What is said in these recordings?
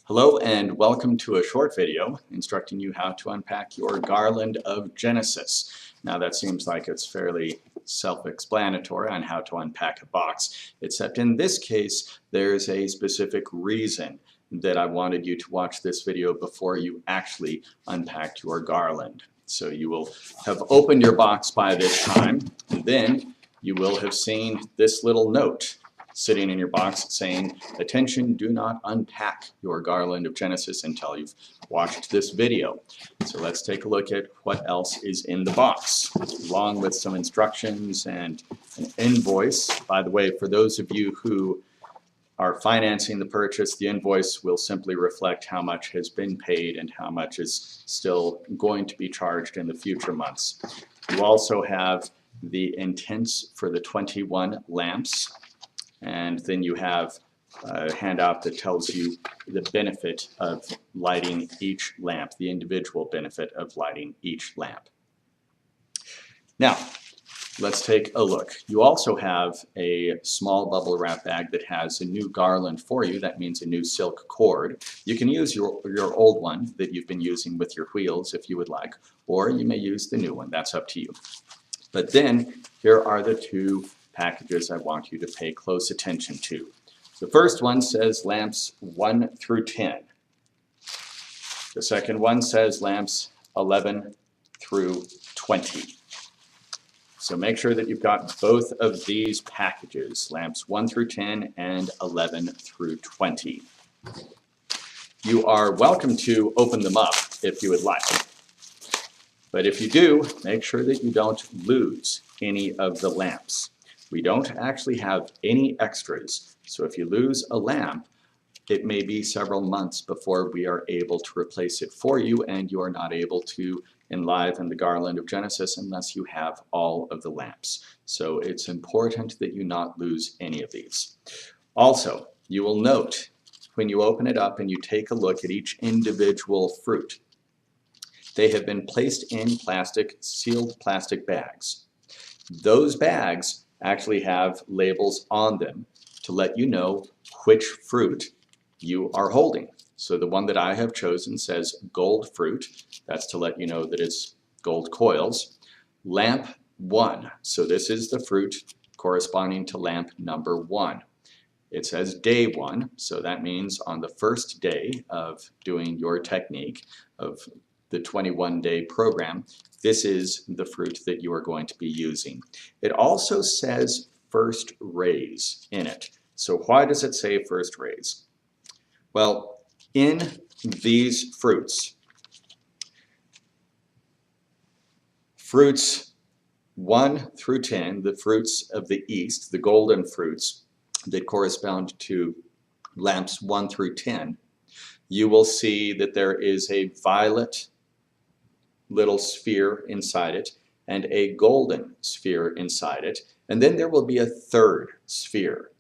Hello and welcome to a short video instructing you how to unpack your Garland of Genesis. Now that seems like it's fairly self-explanatory on how to unpack a box, except in this case there's a specific reason that I wanted you to watch this video before you actually unpack your Garland. So you will have opened your box by this time, and then you will have seen this little note sitting in your box saying, attention, do not unpack your Garland of Genesis until you've watched this video. So let's take a look at what else is in the box, along with some instructions and an invoice. By the way, for those of you who are financing the purchase, the invoice will simply reflect how much has been paid and how much is still going to be charged in the future months. You also have the intents for the 21 lamps. And then you have a handout that tells you the benefit of lighting each lamp, the individual benefit of lighting each lamp. Now, let's take a look. You also have a small bubble wrap bag that has a new garland for you. That means a new silk cord. You can use your old one that you've been using with your wheels if you would like, or you may use the new one. That's up to you. But then here are the two packages I want you to pay close attention to. The first one says lamps 1 through 10. The second one says lamps 11 through 20. So make sure that you've got both of these packages, lamps 1 through 10 and 11 through 20. You are welcome to open them up if you would like. But if you do, make sure that you don't lose any of the lamps. We don't actually have any extras, so if you lose a lamp, it may be several months before we are able to replace it for you, and you are not able to enliven the Garland of Genesis unless you have all of the lamps. So it's important that you not lose any of these. Also, you will note when you open it up and you take a look at each individual fruit, they have been placed in sealed plastic bags. Those bags actually have labels on them to let you know which fruit you are holding. So the one that I have chosen says gold fruit. That's to let you know that it's gold coils. Lamp 1. So this is the fruit corresponding to lamp number 1. It says day 1. So that means on the first day of doing your technique of the 21-day program, this is the fruit that you are going to be using. It also says first raise in it. So why does it say first raise? Well, in these fruits 1 through 10, the fruits of the east, the golden fruits that correspond to lamps 1 through 10, you will see that there is a violet little sphere inside it and a golden sphere inside it, and then there will be a third sphere,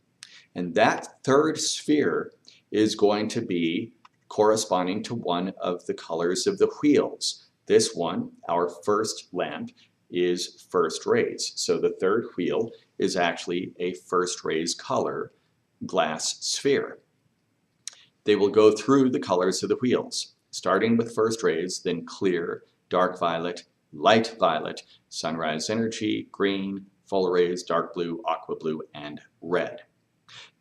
and that third sphere is going to be corresponding to one of the colors of the wheels. This one, our first lamp, is first raise, so the third wheel is actually a first raise color glass sphere. They will go through the colors of the wheels, starting with first raise, then clear, dark violet, light violet, sunrise energy, green, full rays, dark blue, aqua blue, and red.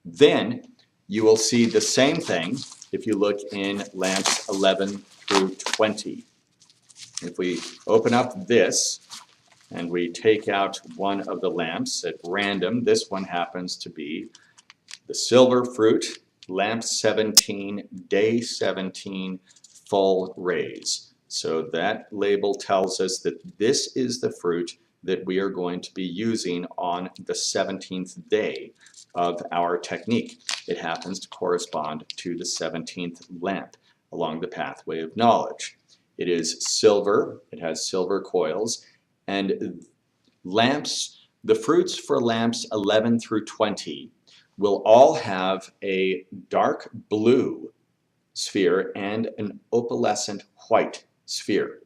Then you will see the same thing if you look in lamps 11 through 20. If we open up this and we take out one of the lamps at random, this one happens to be the silver fruit, lamp 17, day 17, full rays. So that label tells us that this is the fruit that we are going to be using on the 17th day of our technique. It happens to correspond to the 17th lamp along the pathway of knowledge. It is silver, it has silver coils, and lamps, the fruits for lamps 11 through 20 will all have a dark blue sphere and an opalescent white sphere.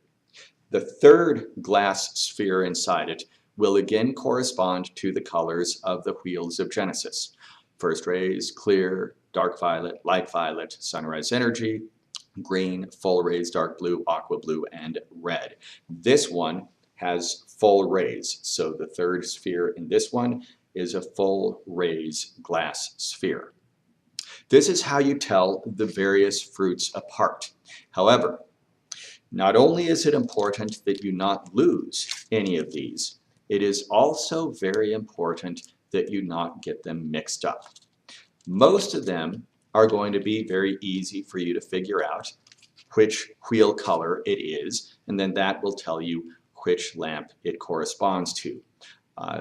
The third glass sphere inside it will again correspond to the colors of the wheels of Genesis. First rays, clear, dark violet, light violet, sunrise energy, green, full rays, dark blue, aqua blue, and red. This one has full rays, so the third sphere in this one is a full rays glass sphere. This is how you tell the various fruits apart. However, not only is it important that you not lose any of these, it is also very important that you not get them mixed up. Most of them are going to be very easy for you to figure out which wheel color it is, and then that will tell you which lamp it corresponds to.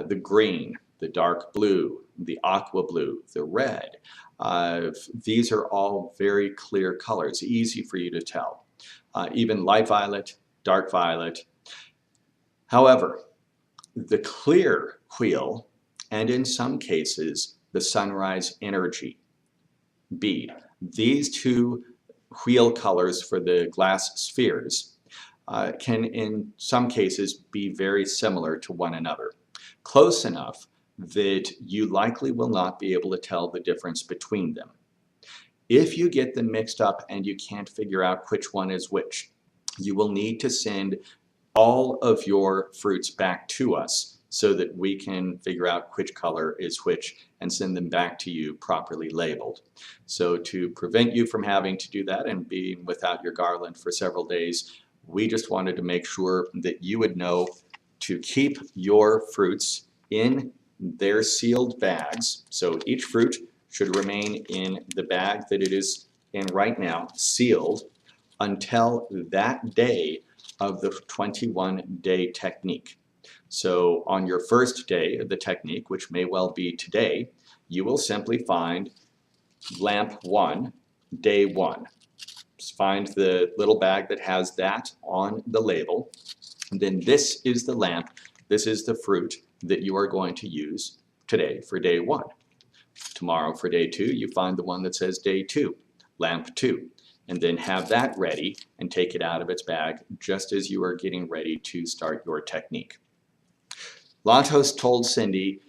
The green, the dark blue, the aqua blue, the red. These are all very clear colors, easy for you to tell. Even light violet, dark violet. However, the clear wheel, and in some cases, the sunrise energy bead, these two wheel colors for the glass spheres can in some cases be very similar to one another. Close enough that you likely will not be able to tell the difference between them. If you get them mixed up and you can't figure out which one is which, you will need to send all of your fruits back to us so that we can figure out which color is which and send them back to you properly labeled. So to prevent you from having to do that and being without your garland for several days, we just wanted to make sure that you would know to keep your fruits in their sealed bags. So each fruit should remain in the bag that it is in right now, sealed, until that day of the 21-day technique. So on your first day of the technique, which may well be today, you will simply find lamp 1, day 1. Just find the little bag that has that on the label. And then this is the lamp, this is the fruit that you are going to use today for day 1. Tomorrow for day 2, you find the one that says day 2, lamp 2, and then have that ready and take it out of its bag just as you are getting ready to start your technique. Lantos told Cindy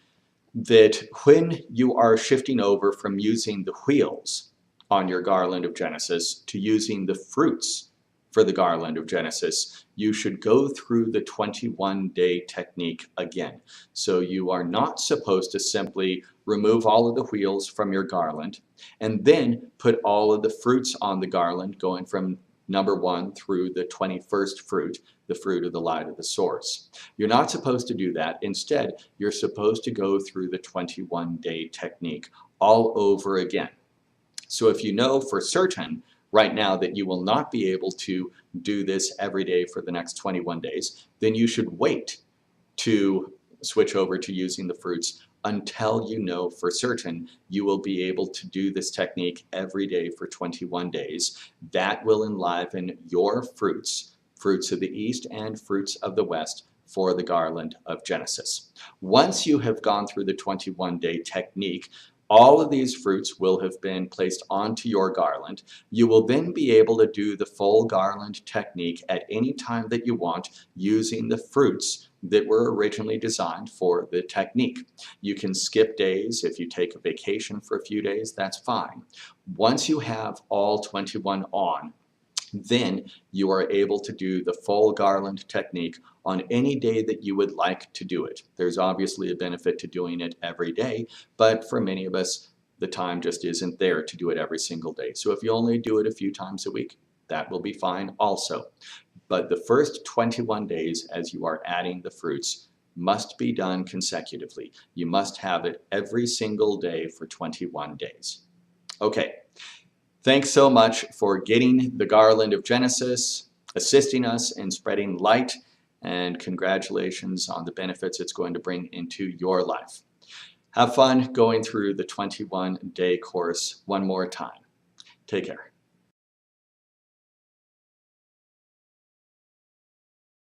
that when you are shifting over from using the wheels on your Garland of Genesis to using the fruits for the Garland of Genesis, you should go through the 21-day technique again. So you are not supposed to simply remove all of the wheels from your garland and then put all of the fruits on the garland going from number 1 through the 21st fruit, the fruit of the light of the source. You're not supposed to do that. Instead, you're supposed to go through the 21-day technique all over again. So if you know for certain right now that you will not be able to do this every day for the next 21 days, then you should wait to switch over to using the fruits until you know for certain you will be able to do this technique every day for 21 days. That will enliven your fruits, fruits of the East and fruits of the West, for the Garland of Genesis. Once you have gone through the 21-day technique, all of these fruits will have been placed onto your garland. You will then be able to do the full garland technique at any time that you want using the fruits that were originally designed for the technique. You can skip days. If you take a vacation for a few days, that's fine. Once you have all 21 on, then you are able to do the full garland technique on any day that you would like to do it. There's obviously a benefit to doing it every day, but for many of us, the time just isn't there to do it every single day. So if you only do it a few times a week, that will be fine also. But the first 21 days, as you are adding the fruits, must be done consecutively. You must have it every single day for 21 days. Okay. Thanks so much for getting the Garland of Genesis, assisting us in spreading light, and congratulations on the benefits it's going to bring into your life. Have fun going through the 21-day course one more time. Take care.